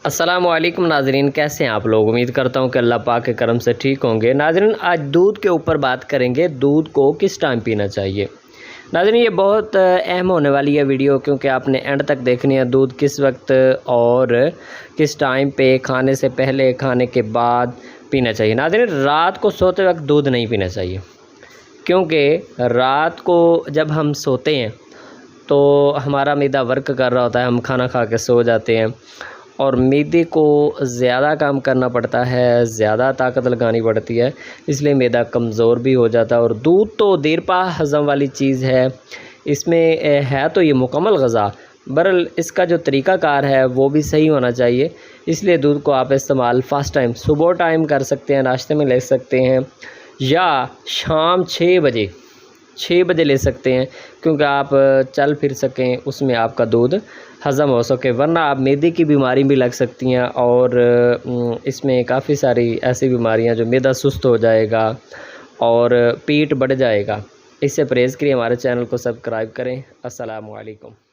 السلام علیکم ناظرین، کیسے ہیں آپ لوگ؟ امید کرتا ہوں کہ اللہ پاک کے کرم سے ٹھیک ہوں گے۔ ناظرین، آج دودھ کے اوپر بات کریں گے، دودھ کو کس ٹائم پینا چاہیے۔ ناظرین، یہ بہت اہم ہونے والی ہے ویڈیو، کیونکہ آپ نے اینڈ تک دیکھنی ہے۔ دودھ کس وقت اور کس ٹائم پہ، کھانے سے پہلے، کھانے کے بعد پینا چاہیے۔ ناظرین، رات کو سوتے وقت دودھ نہیں پینا چاہیے، کیونکہ رات کو جب ہم سوتے ہیں تو ہمارا معدہ ورک کر رہا ہوتا ہے، ہم کھانا کھا کے سو جاتے ہیں اور معدے کو زیادہ کام کرنا پڑتا ہے، زیادہ طاقت لگانی پڑتی ہے، اس لیے معدہ کمزور بھی ہو جاتا ہے۔ اور دودھ تو دیر پا ہضم والی چیز ہے، اس میں ہے تو یہ مکمل غذا، برحال اس کا جو طریقہ کار ہے وہ بھی صحیح ہونا چاہیے۔ اس لیے دودھ کو آپ استعمال فاسٹ ٹائم، صبح ٹائم کر سکتے ہیں، ناشتے میں لے سکتے ہیں، یا شام 6 بجے لے سکتے ہیں، کیونکہ آپ چل پھر سکیں، اس میں آپ کا دودھ ہضم ہو سکے، ورنہ آپ معدے کی بیماری بھی لگ سکتی ہیں، اور اس میں کافی ساری ایسی بیماریاں جو معدہ سست ہو جائے گا اور پیٹ بڑھ جائے گا۔ اس سے پرہیز کے لیے ہمارے چینل کو سبسکرائب کریں۔ السلام علیکم۔